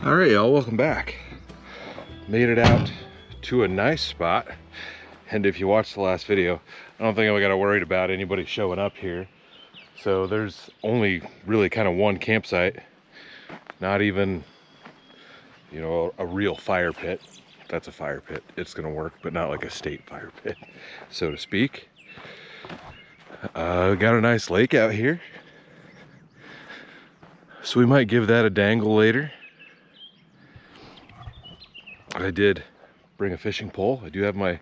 All right, y'all, welcome back. Made it out to a nice spot. And if you watched the last video, I don't think I got worried about anybody showing up here. So there's only really kind of one campsite, not even, you know, a real fire pit. That's a fire pit. It's gonna work, but not like a state fire pit, so to speak. Got a nice lake out here. So we might give that a dangle later. I did bring a fishing pole. I do have my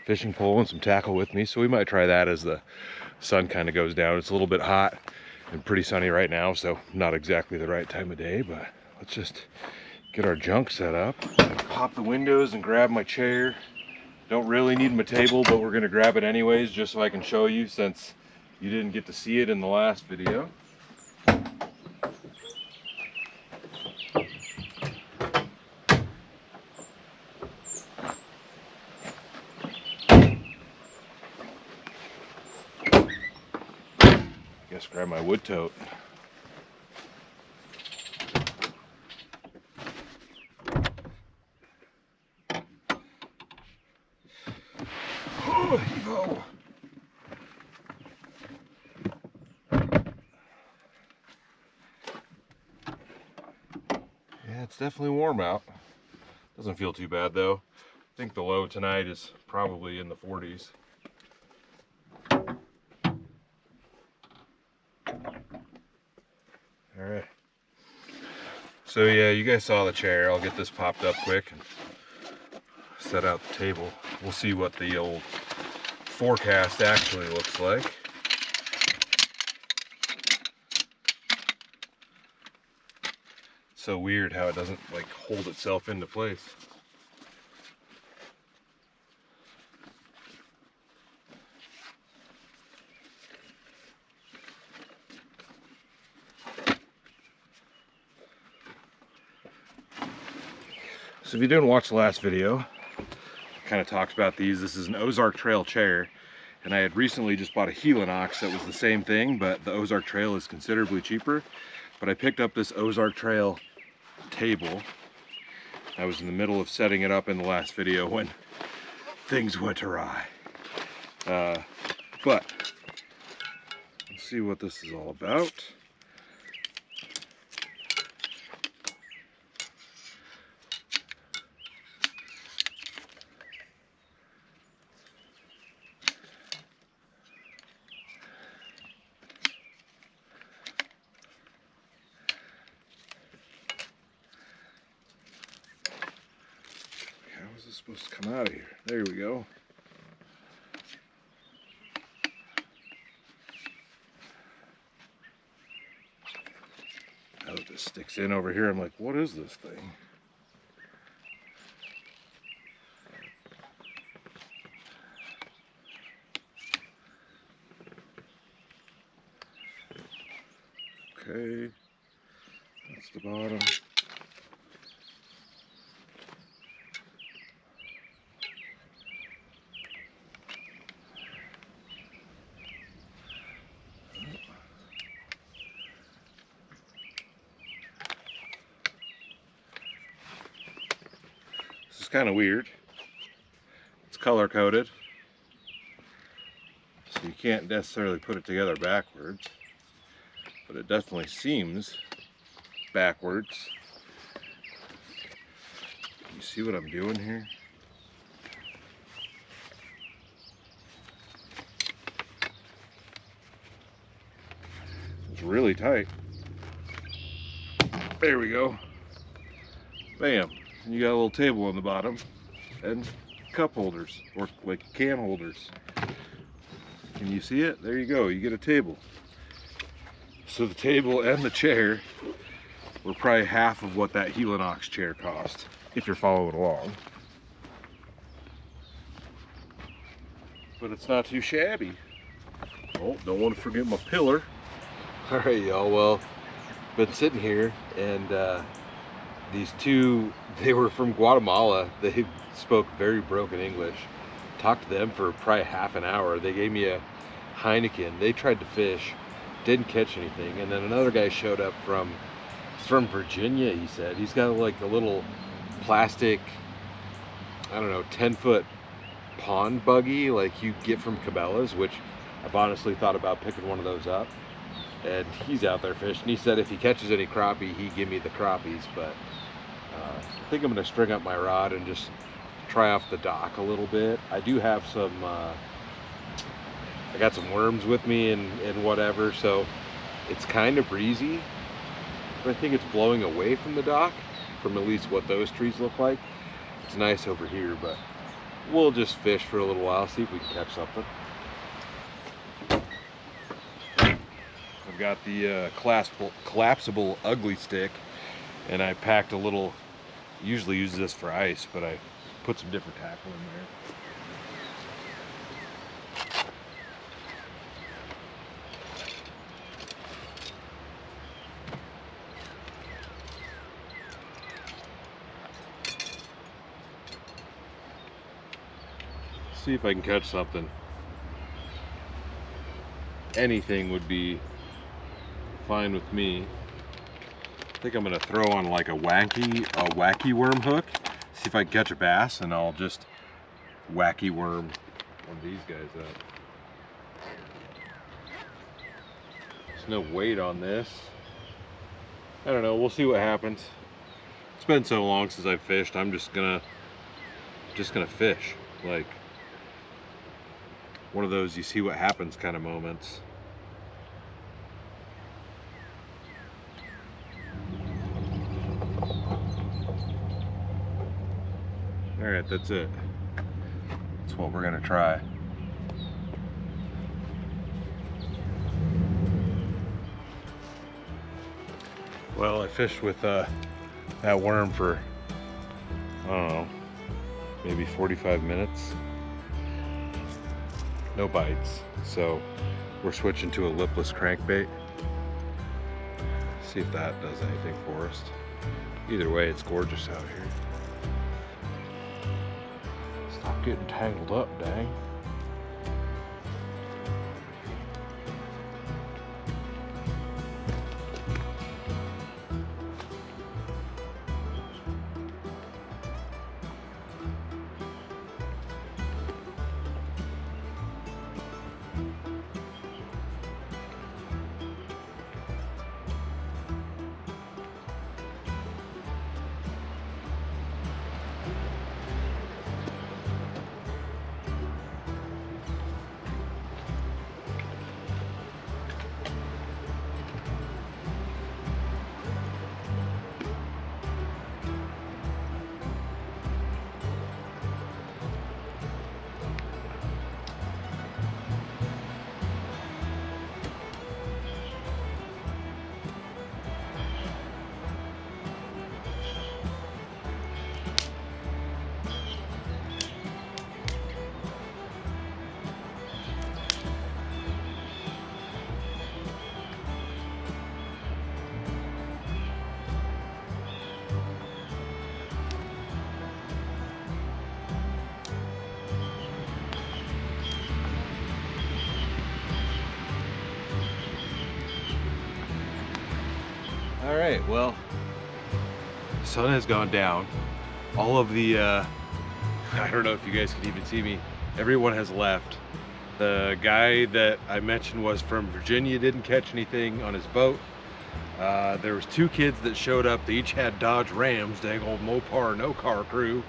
fishing pole and some tackle with me, so we might try that as the sun kind of goes down. It's a little bit hot and pretty sunny right now, so not exactly the right time of day, but let's just get our junk set up. Pop the windows and grab my chair. Don't really need my table, but we're gonna grab it anyways just so I can show you, since you didn't get to see it in the last video. Guess grab my wood tote. Oh, Evo. Yeah, it's definitely warm out. Doesn't feel too bad though. I think the low tonight is probably in the 40s. All right. So yeah, you guys saw the chair. I'll get this popped up quick and set out the table. We'll see what the old forecast actually looks like. It's so weird how it doesn't like hold itself into place. So if you didn't watch the last video, I kind of talked about these. This is an Ozark Trail chair, and I had recently just bought a Helinox that was the same thing, but the Ozark Trail is considerably cheaper. But I picked up this Ozark Trail table. I was in the middle of setting it up in the last video when things went awry. But let's see what this is all about. How is this supposed to come out of here? There we go. Now that this sticks in over here, I'm like, what is this thing? Okay, that's the bottom. This is kind of weird. It's color coded, so you can't necessarily put it together backwards, but it definitely seems backwards. You see what I'm doing here? It's really tight. There we go. Bam. And you got a little table on the bottom and cup holders, or like can holders. Can you see it? There you go. You get a table. So the table and the chair were probably half of what that Helinox chair cost, if you're following along. But it's not too shabby. Oh, don't want to forget my pillar. All right, y'all. Well, been sitting here, and these two, they were from Guatemala. They spoke very broken English. Talked to them for probably half an hour. They gave me a Heineken. They tried to fish, didn't catch anything. And then another guy showed up from It's from Virginia, he said. He's got like a little plastic, I don't know, 10-foot pond buggy like you get from Cabela's, which I've honestly thought about picking one of those up. And he's out there fishing. He said if he catches any crappie, he'd give me the crappies, but I think I'm gonna string up my rod and just try off the dock a little bit. I do have some, I got some worms with me and whatever, so it's kind of breezy. But I think it's blowing away from the dock, from at least what those trees look like. It's nice over here, but we'll just fish for a little while, see if we can catch something. I've got the collapsible ugly stick, and I packed a little, usually use this for ice, but I put some different tackle in there. See if I can catch something. Anything would be fine with me. I think I'm gonna throw on like a wacky worm hook. See if I can catch a bass, and I'll just wacky worm one of these guys up. There's no weight on this. I don't know, we'll see what happens. It's been so long since I've fished, I'm just gonna fish. Like one of those you see what happens kind of moments. All right, that's it. That's what we're gonna try. Well, I fished with that worm for, I don't know, maybe 45 minutes. No bites, so we're switching to a lipless crankbait. See if that does anything for us. Either way, it's gorgeous out here. Stop getting tangled up, dang. All right, well, the sun has gone down. All of the, I don't know if you guys can even see me, everyone has left. The guy that I mentioned was from Virginia, didn't catch anything on his boat. There was 2 kids that showed up. They each had Dodge Rams, dang old Mopar, no car crew.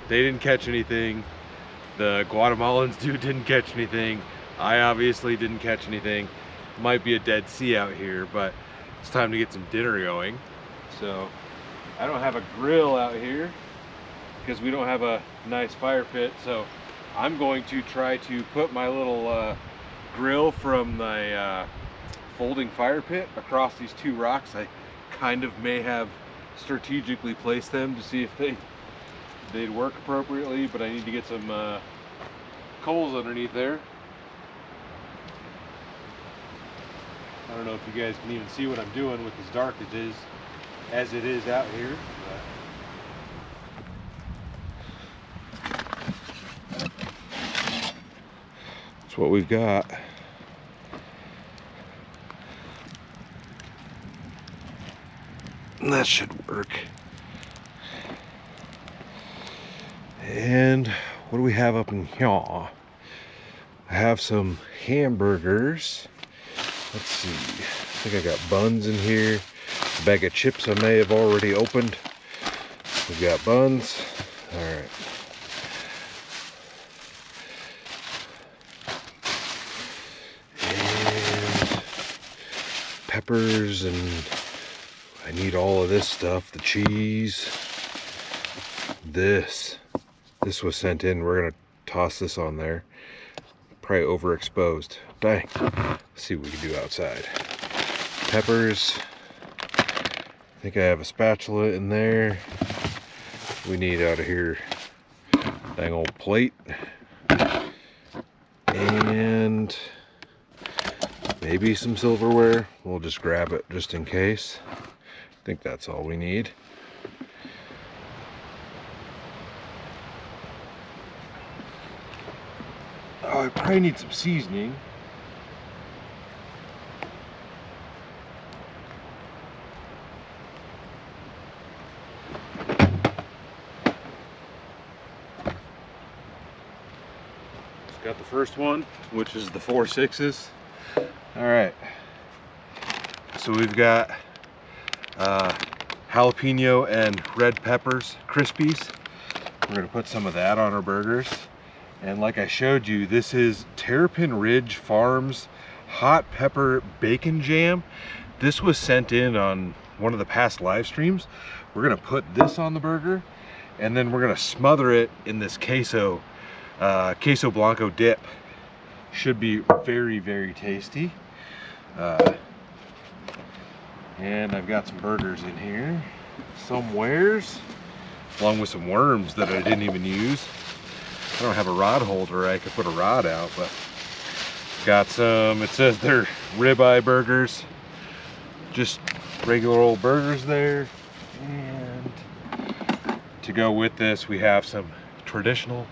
They didn't catch anything. The Guatemalans dude didn't catch anything. I obviously didn't catch anything. Might be a dead sea out here, but it's time to get some dinner going. So I don't have a grill out here because we don't have a nice fire pit. So I'm going to try to put my little grill from the folding fire pit across these 2 rocks. I kind of may have strategically placed them to see if they'd work appropriately, but I need to get some coals underneath there. I don't know if you guys can even see what I'm doing with as dark as it is out here. That's what we've got. That should work. And what do we have up in here? I have some hamburgers. Let's see. I think I got buns in here. A bag of chips I may have already opened. We've got buns. All right. And peppers, and I need all of this stuff. The cheese. This was sent in. We're gonna toss this on there. Probably overexposed. Dang. Let's see what we can do outside. Peppers. I think I have a spatula in there. We need out of here dang old plate. And maybe some silverware. We'll just grab it just in case. I think that's all we need. Oh, I probably need some seasoning. Just got the first one, which is the 4 6s. All right. So we've got jalapeno and red peppers, crispies. We're gonna put some of that on our burgers. And like I showed you, this is Terrapin Ridge Farms hot pepper bacon jam. This was sent in on one of the past live streams. We're gonna put this on the burger, and then we're gonna smother it in this queso blanco dip. Should be very, very tasty. And I've got some burgers in here somewheres, along with some worms that I didn't even use. I don't have a rod holder. I could put a rod out, but got some. It says they're ribeye burgers, just regular old burgers there. And to go with this, we have some traditional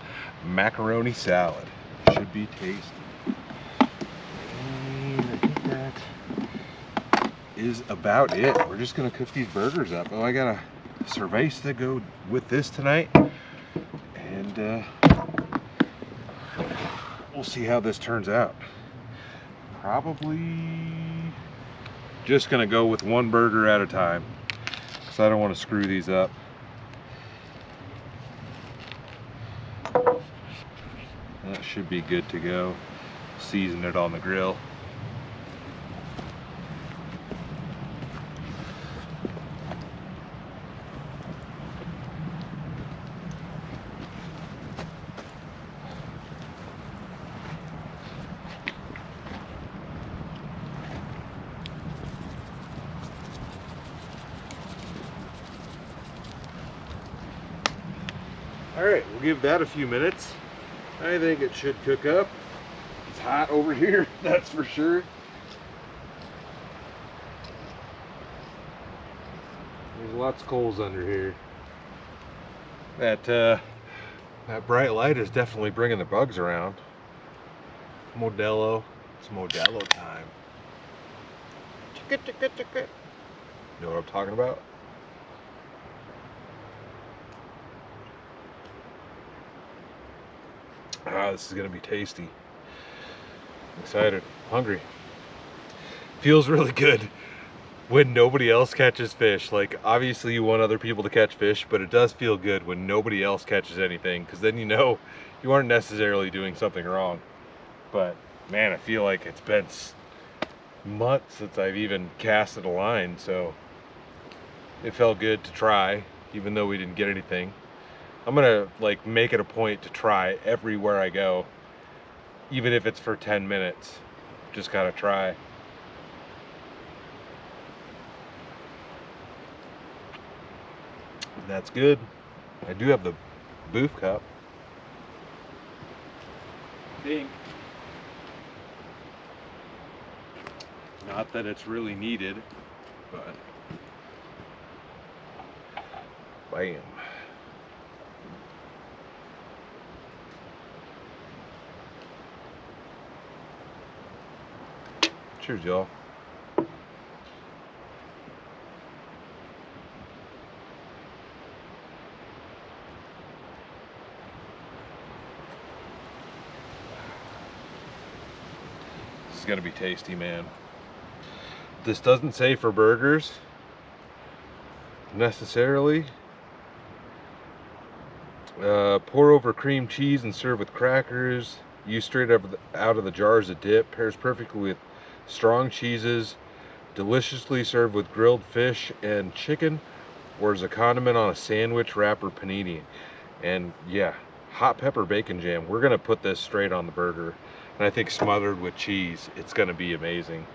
macaroni salad. Should be tasty. And I think that is about it. We're just gonna cook these burgers up. Oh, I got a cerveza to go with this tonight, and we'll see how this turns out. Probably just gonna go with one burger at a time, because I don't want to screw these up. That should be good to go. Season it on the grill. All right, we'll give that a few minutes. I think it should cook up. It's hot over here, that's for sure. There's lots of coals under here. That bright light is definitely bringing the bugs around. Modelo, it's Modelo time. Chicka, chicka, chicka. You know what I'm talking about? Ah, this is gonna be tasty. I'm excited, hungry. Feels really good when nobody else catches fish. Like, obviously you want other people to catch fish, but it does feel good when nobody else catches anything, because then you know you aren't necessarily doing something wrong. But man, I feel like it's been months since I've even casted a line, so it felt good to try, even though we didn't get anything. I'm gonna like make it a point to try everywhere I go, even if it's for 10 minutes. Just gotta try. That's good. I do have the booth cup. Ding. Not that it's really needed, but bam. Cheers, y'all. is gonna be tasty, man. This doesn't say for burgers necessarily. Pour over cream cheese and serve with crackers. Use straight out of the jar as a dip. Pairs perfectly with strong cheeses. Deliciously served with grilled fish and chicken, or as a condiment on a sandwich, wrap, or panini. And yeah, hot pepper bacon jam. We're gonna put this straight on the burger, and I think smothered with cheese, it's gonna be amazing.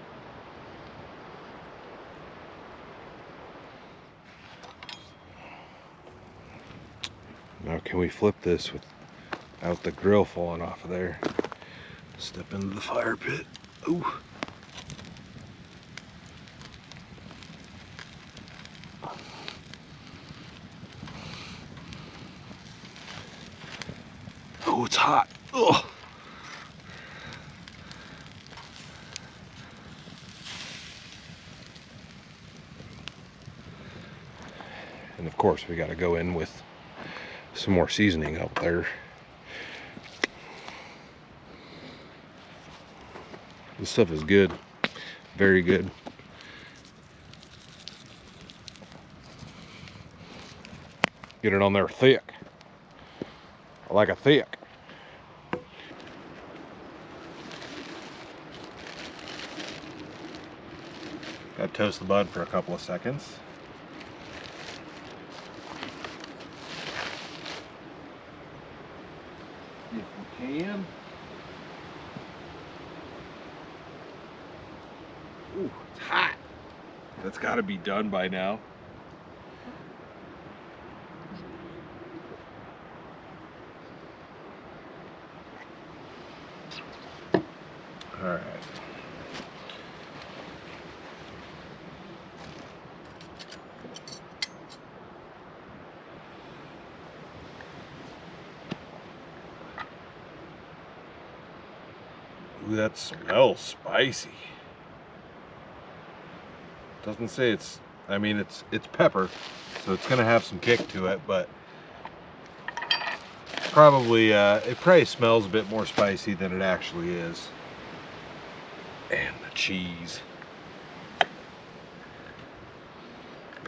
Now can we flip this without the grill falling off of there? Step into the fire pit. Ooh. Oh, it's hot. Ugh. And of course, we got to go in with some more seasoning up there. This stuff is good. Very good. Get it on there thick. I like it thick. Gotta toast the bun for a couple of seconds. If we can. Ooh, it's hot. That's gotta be done by now. All right. Ooh, that smells spicy. Doesn't say it's, I mean, it's pepper, so it's gonna have some kick to it, but probably, it probably smells a bit more spicy than it actually is. And the cheese.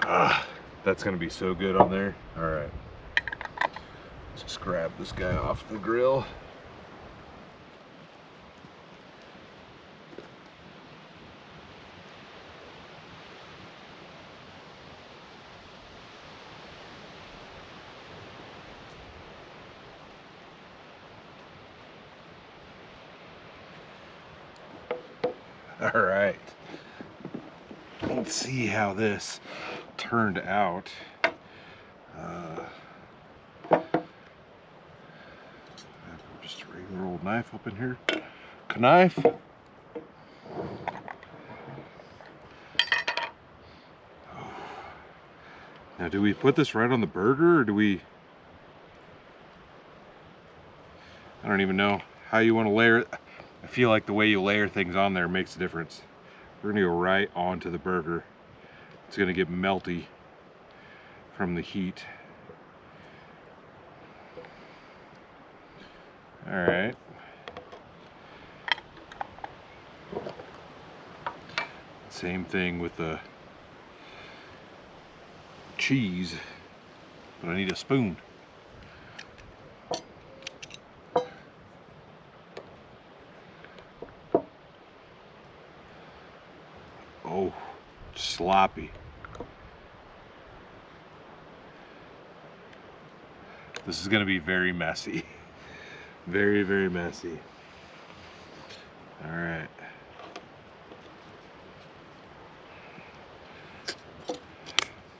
Ah, that's gonna be so good on there. All right, let's just grab this guy off the grill. All right, let's see how this turned out. Just a regular old knife up in here. Knife. Now, do we put this right on the burger, or do we? I don't even know how you want to layer it. I feel like the way you layer things on there makes a difference. We're gonna go right onto the burger. It's gonna get melty from the heat. All right. Same thing with the cheese, but I need a spoon. Oh, sloppy. This is going to be very messy. Very, very messy. All right.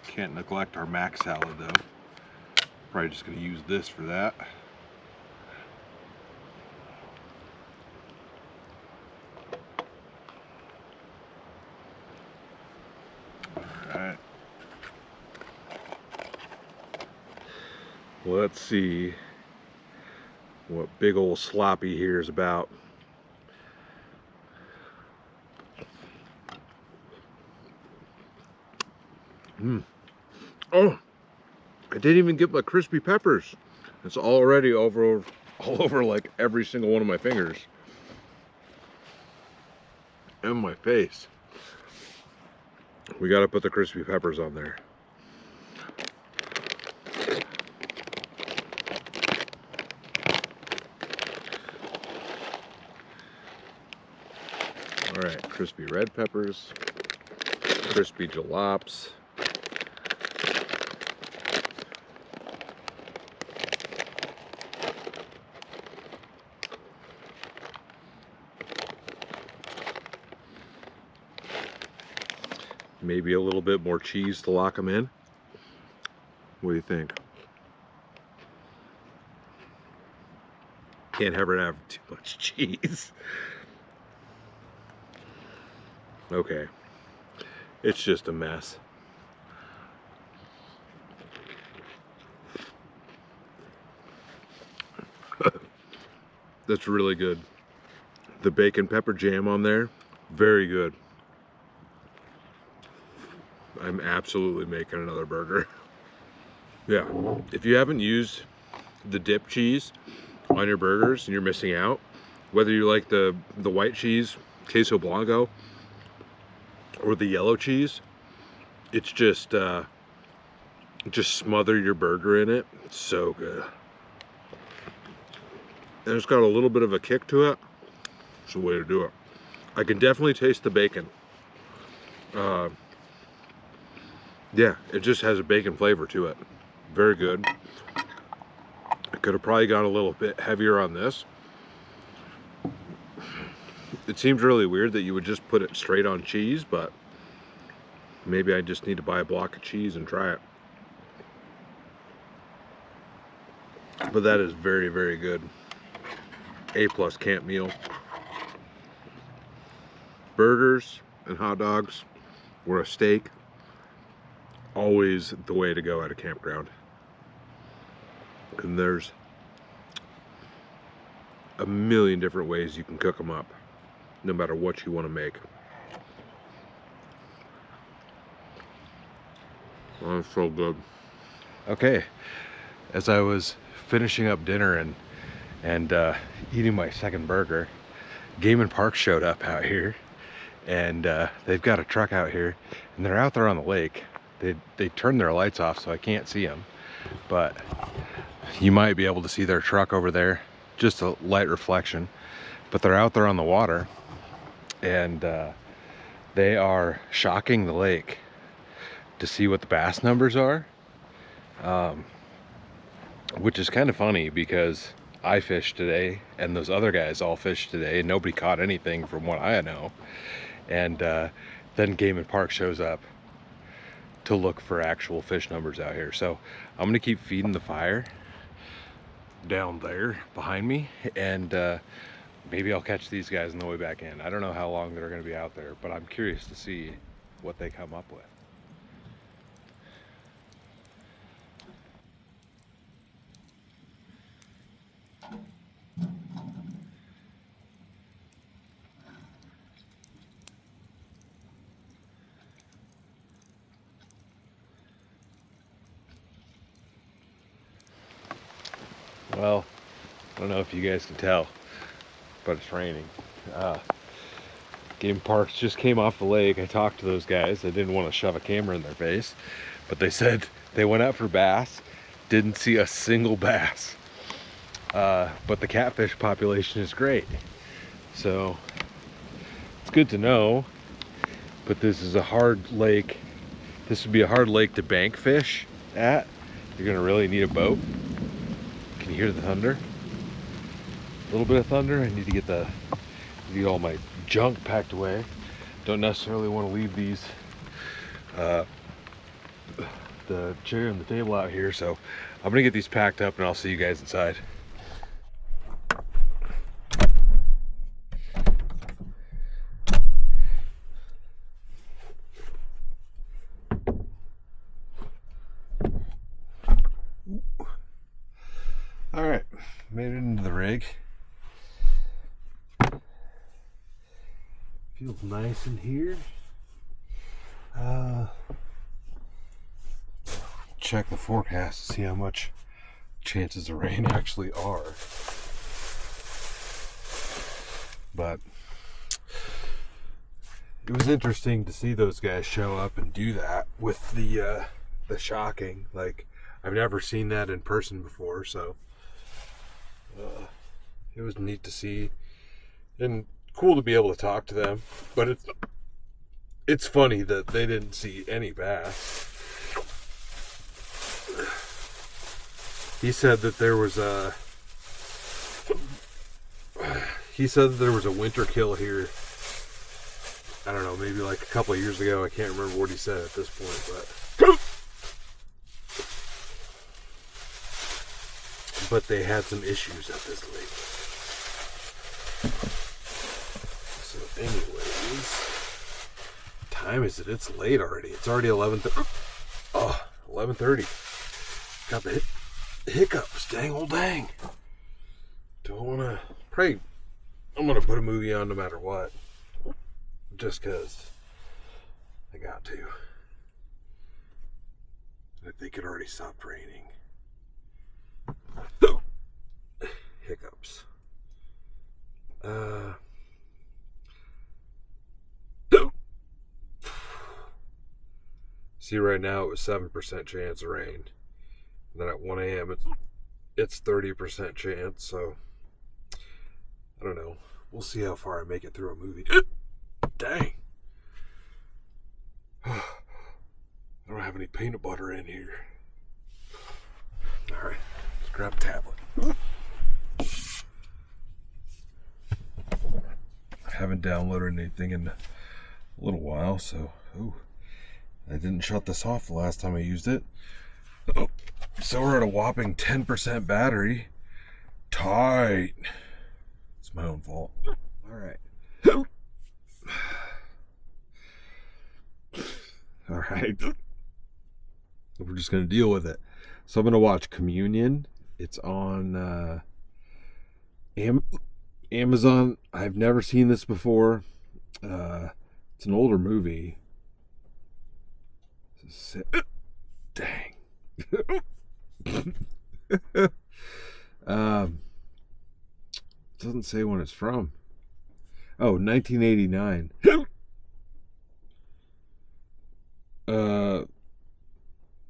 Can't neglect our mac salad though. Probably just going to use this for that. Alright. Let's see what big old sloppy here is about. Oh, I didn't even get my crispy peppers. It's already all over like every single one of my fingers. in my face. We got to put the crispy peppers on there. All right, crispy red peppers, crispy jalapenos. Maybe a little bit more cheese to lock them in. What do you think? Can't ever have too much cheese. Okay, it's just a mess. That's really good. The bacon pepper jam on there, very good. I'm absolutely making another burger. Yeah, if you haven't used the dip cheese on your burgers and you're missing out, whether you like the white cheese, queso blanco, or the yellow cheese, it's just smother your burger in it. It's so good. And it's got a little bit of a kick to it. It's a way to do it. I can definitely taste the bacon. Yeah, it just has a bacon flavor to it. Very good. I could have probably gone a little bit heavier on this. It seems really weird that you would just put it straight on cheese, but maybe I just need to buy a block of cheese and try it. But that is very, very good. A+ camp meal. Burgers and hot dogs or a steak, always the way to go at a campground. And there's a million different ways you can cook them up, no matter what you want to make. Oh, it's so good. Okay, as I was finishing up dinner and eating my second burger, Game and Park showed up out here, and they've got a truck out here, and they're out there on the lake. They turned their lights off, so I can't see them, but you might be able to see their truck over there, just a light reflection. But they're out there on the water, and they are shocking the lake to see what the bass numbers are, which is kind of funny because I fished today and those other guys all fished today and nobody caught anything from what I know. And then Game and Park shows up to look for actual fish numbers out here. So I'm gonna keep feeding the fire down there behind me, and maybe I'll catch these guys on the way back in. I don't know how long they're gonna be out there, but I'm curious to see what they come up with. Well, I don't know if you guys can tell, but it's raining. Game Parks just came off the lake. I talked to those guys. I didn't want to shove a camera in their face, but they said they went out for bass, didn't see a single bass. But the catfish population is great. So it's good to know, but this is a hard lake. This would be a hard lake to bank fish at. You're gonna really need a boat. Can you hear the thunder? A little bit of thunder. I need to get all my junk packed away. Don't necessarily want to leave these the chair and the table out here, so I'm gonna get these packed up and I'll see you guys inside. All right, made it into the rig. Feels nice in here. Check the forecast to see how much chances of rain actually are. But it was interesting to see those guys show up and do that with the shocking. Like, I've never seen that in person before, so it was neat to see and cool to be able to talk to them. But it's funny that they didn't see any bass. He said that there was a winter kill here. I don't know, maybe like a couple of years ago. I can't remember what he said at this point, but they had some issues at this lake. So anyways, what time is it? It's late already. It's already 11:30. Oh, 11:30. Got the hiccups. Dang old dang. Don't want to pray. I'm going to put a movie on no matter what. Just because I got to. I think it already stopped raining. Hiccups. See, right now it was 7% chance of rain. And then at 1 a.m. it's 30% chance, so I don't know. We'll see how far I make it through a movie. Dang. I don't have any peanut butter in here. Alright, let's grab a tablet. I haven't downloaded anything in a little while, so I didn't shut this off the last time I used it. So we're at a whopping 10% battery. Tight. It's my own fault. Alright. Alright. We're just going to deal with it. So I'm going to watch Communion. It's on Amazon. I've never seen this before. It's an older movie. Dang. Doesn't say when it's from. Oh, 1989.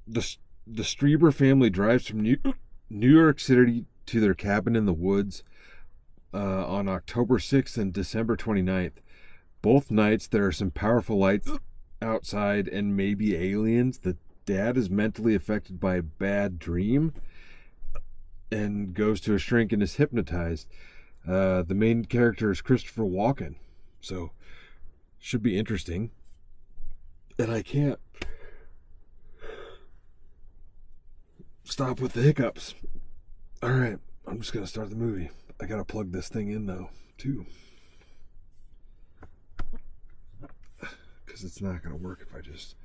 The Strieber family drives from New York City to their cabin in the woods on October 6th and December 29th. Both nights there are some powerful lights outside and maybe aliens. The dad is mentally affected by a bad dream and goes to a shrink and is hypnotized. The main character is Christopher Walken, so should be interesting. And I can't stop with the hiccups. Alright, I'm just gonna start the movie. I gotta plug this thing in though, too. Because it's not gonna work if I just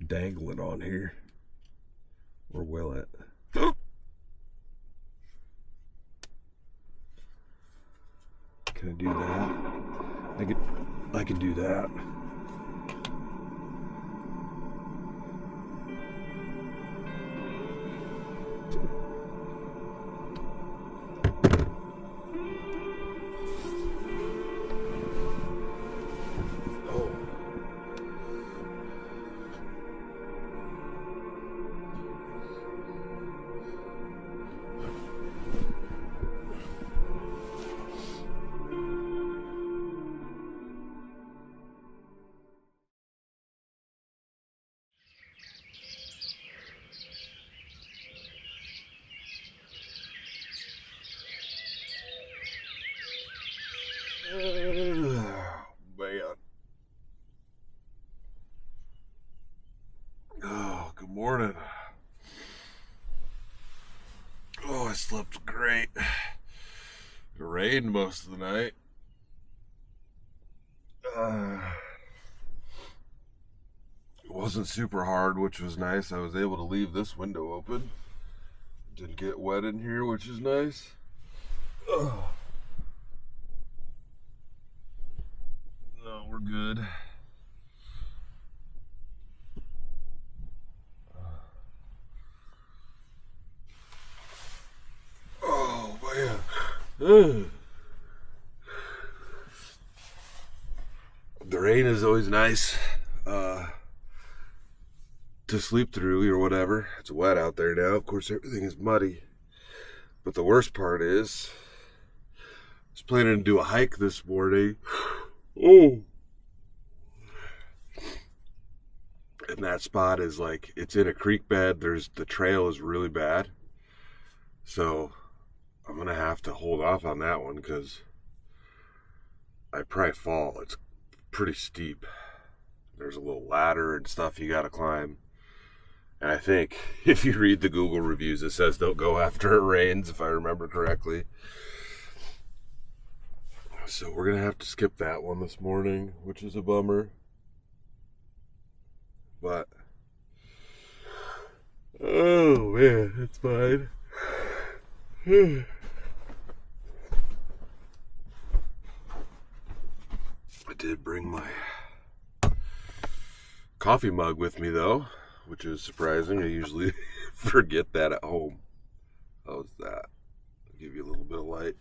dangle it on here. Or will it? Can I do that? I can do that. Man. Oh, good morning. Oh, I slept great. It rained most of the night. It wasn't super hard, which was nice. I was able to leave this window open. Didn't get wet in here, which is nice. Oh. No, we're good. Oh, man. The rain is always nice to sleep through or whatever. It's wet out there now. Of course, everything is muddy. But the worst part is, I was planning to do a hike this morning. Oh. And that spot is like, it's in a creek bed. The trail is really bad. So I'm going to have to hold off on that one because I'd probably fall. It's pretty steep. There's a little ladder and stuff you got to climb. And I think if you read the Google reviews, it says don't go after it rains, if I remember correctly. So we're going to have to skip that one this morning, which is a bummer. But, oh man, it's fine. I did bring my coffee mug with me though, which is surprising. I usually forget that at home. How's that? I'll give you a little bit of light.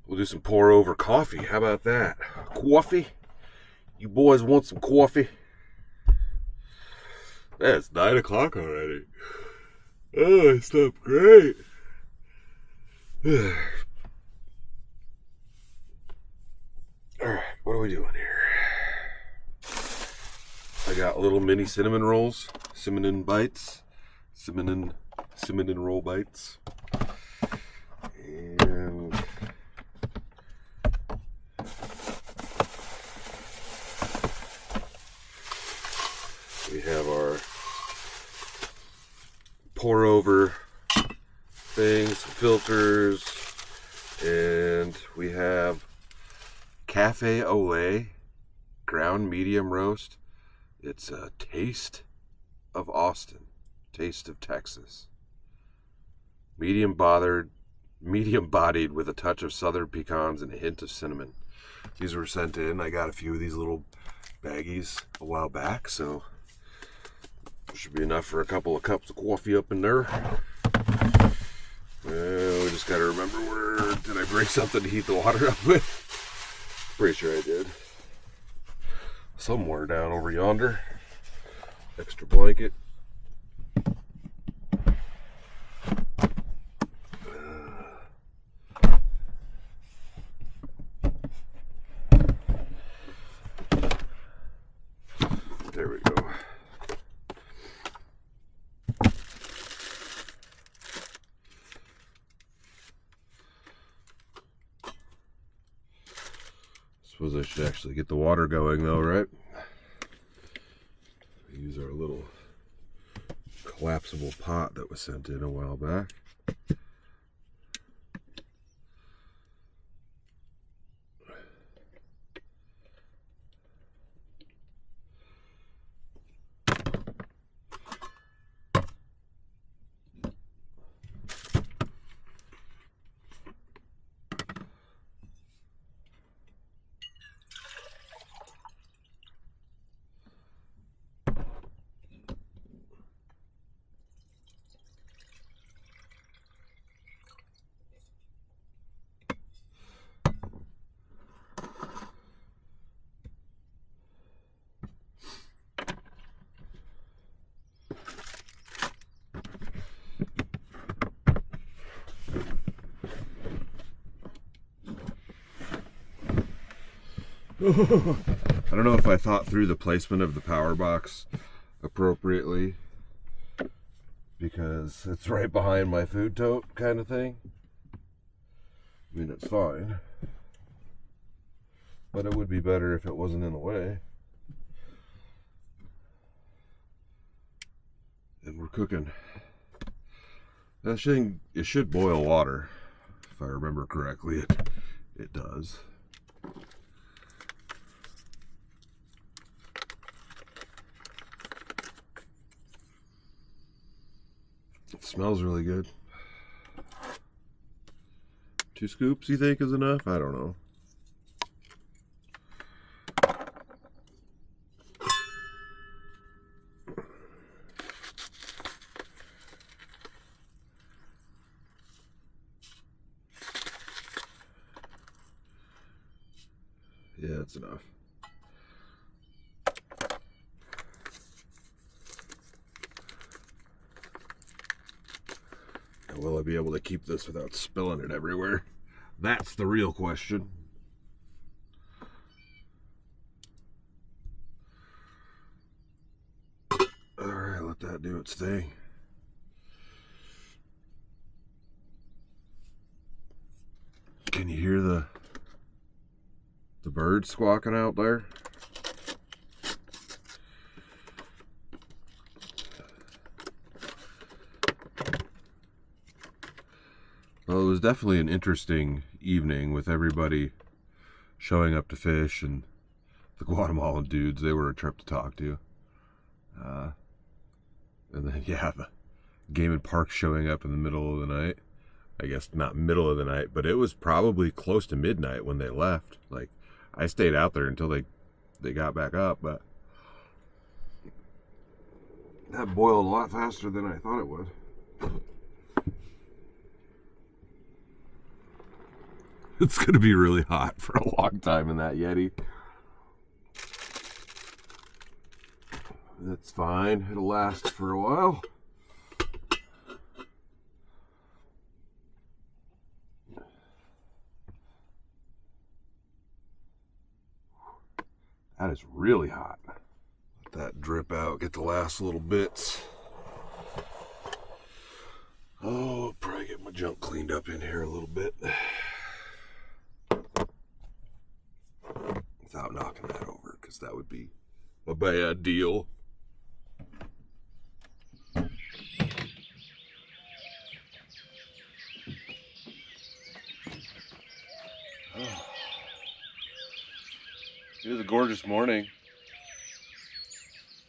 We'll do some pour over coffee. How about that? Coffee? You boys want some coffee? Man, it's 9 o'clock already. Oh, I slept great. Alright, what are we doing here? I got little mini cinnamon rolls. Cinnamon bites. Cinnamon roll bites. And we have our pour over things, filters, and we have Cafe Olay ground medium roast. It's a taste of Austin, taste of Texas. Medium bodied with a touch of southern pecans and a hint of cinnamon. These were sent in. I got a few of these little baggies a while back, so should be enough for a couple of cups of coffee up in there. Well, we just got to remember, where did I bring something to heat the water up with? Pretty sure I did. Somewhere down over yonder. Extra blanket. There we go. Suppose I should actually get the water going though, right? Use our little collapsible pot that was sent in a while back. I don't know if I thought through the placement of the power box appropriately, because it's right behind my food tote kind of thing. I mean, it's fine, but it would be better if it wasn't in the way. And we're cooking. That thing, it should boil water, if I remember correctly. It does. It smells really good. 2 scoops, you think, is enough? I don't know. Yeah, that's enough. Now, will I be able to keep this without spilling it everywhere? That's the real question. All right, let that do its thing. Can you hear the birds squawking out there? Well, it was definitely an interesting evening with everybody showing up to fish, and the Guatemalan dudes, they were a trip to talk to. And then, yeah, the Game and Park showing up in the middle of the night. I guess not middle of the night, but it was probably close to midnight when they left. Like, I stayed out there until they got back up, but that boiled a lot faster than I thought it would. It's going to be really hot for a long time in that Yeti. That's fine. It'll last for a while. That is really hot. Let that drip out, get the last little bits. Oh, I'll probably get my junk cleaned up in here a little bit without knocking that over, because that would be a bad deal. It is a gorgeous morning.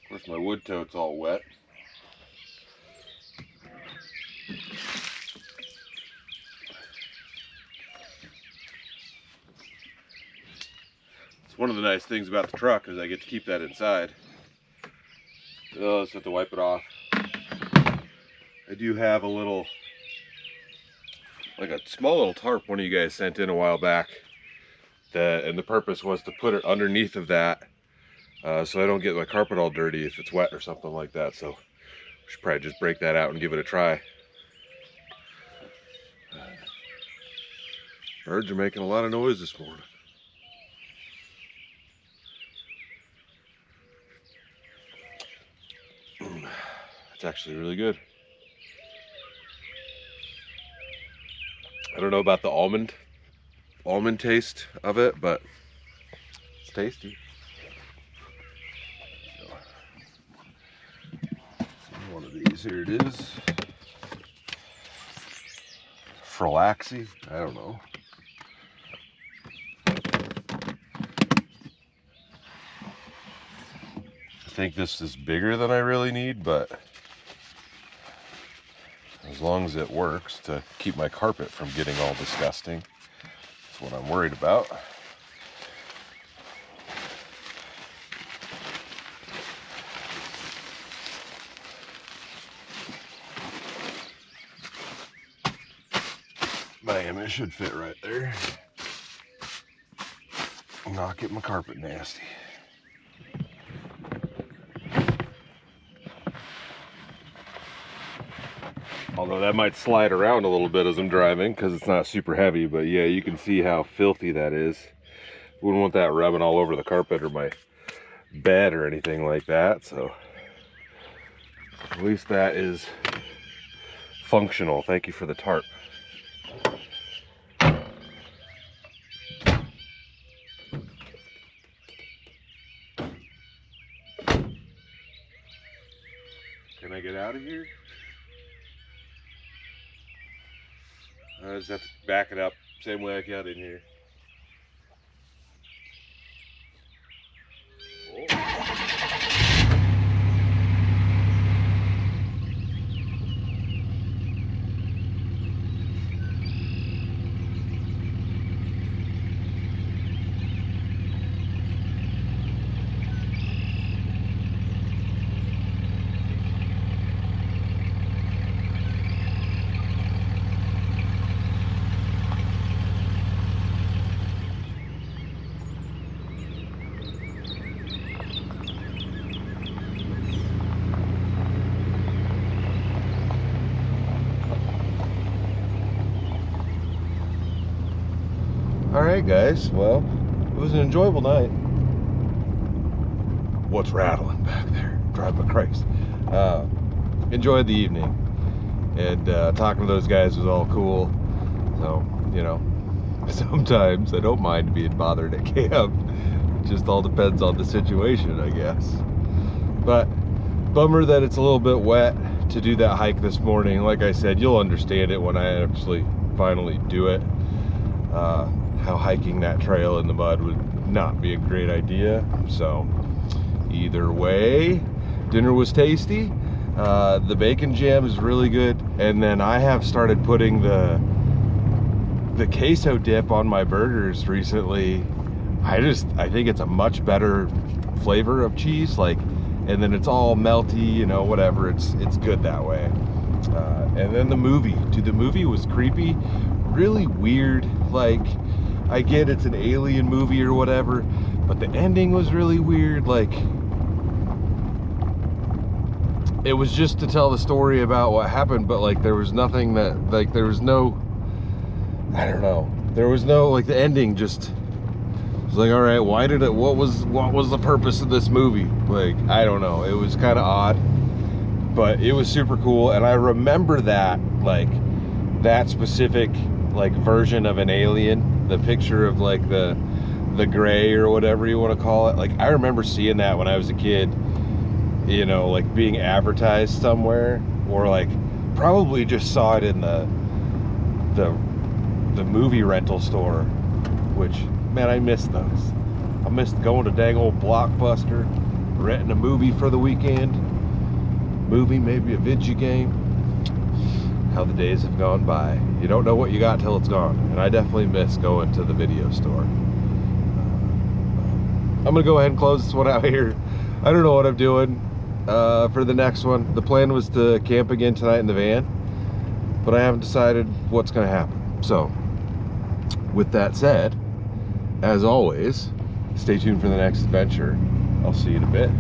Of course, my wood tote's all wet. It's one of the nice things about the truck is I get to keep that inside. Oh, I just have to wipe it off. I do have a little, like a small little tarp one of you guys sent in a while back. And the purpose was to put it underneath of that so I don't get my carpet all dirty if it's wet or something like that. So we should probably just break that out and give it a try. Birds are making a lot of noise this morning. It's actually really good. I don't know about the almond taste of it, but it's tasty. One of these, here it is. Fralaxy, I don't know. I think this is bigger than I really need, but as long as it works to keep my carpet from getting all disgusting, that's what I'm worried about. Bam, it should fit right there. Not get my carpet nasty. Although that might slide around a little bit as I'm driving because it's not super heavy, but yeah, you can see how filthy that is. Wouldn't want that rubbing all over the carpet or my bed or anything like that, so at least that is functional. Thank you for the tarp. Can I get out of here? I just have to back it up, same way I got in here. right, guys. Well, it was an enjoyable night. What's rattling back there? Drive my Christ. Enjoyed the evening, and talking to those guys was all cool. So, you know, sometimes I don't mind being bothered at camp. It just all depends on the situation, I guess. But bummer that it's a little bit wet to do that hike this morning. Like I said, you'll understand it when I actually finally do it. How hiking that trail in the mud would not be a great idea. So either way, dinner was tasty. The bacon jam is really good, and then I have started putting the queso dip on my burgers recently. I think it's a much better flavor of cheese, like, and then it's all melty, you know, whatever. It's good that way. And then the movie, dude, the movie was creepy, really weird. Like, I get it's an alien movie or whatever, but the ending was really weird. Like, it was just to tell the story about what happened, but like there was nothing that, like, there was no, I don't know, there was no, like, the ending just was like, all right, why did it, what was the purpose of this movie? Like, I don't know, it was kind of odd, but it was super cool. And I remember that, like, that specific, like, version of an alien, the picture of, like, the gray or whatever you want to call it. Like, I remember seeing that when I was a kid, you know, like being advertised somewhere, or like probably just saw it in the movie rental store, which, man, I miss those. I missed going to dang old Blockbuster, renting a movie for the weekend. Movie, maybe a video game. How the days have gone by. You don't know what you got till it's gone. And I definitely miss going to the video store. I'm gonna go ahead and close this one out here. I don't know what I'm doing for the next one. The plan was to camp again tonight in the van, but I haven't decided what's gonna happen. So, with that said, as always, stay tuned for the next adventure. I'll see you in a bit.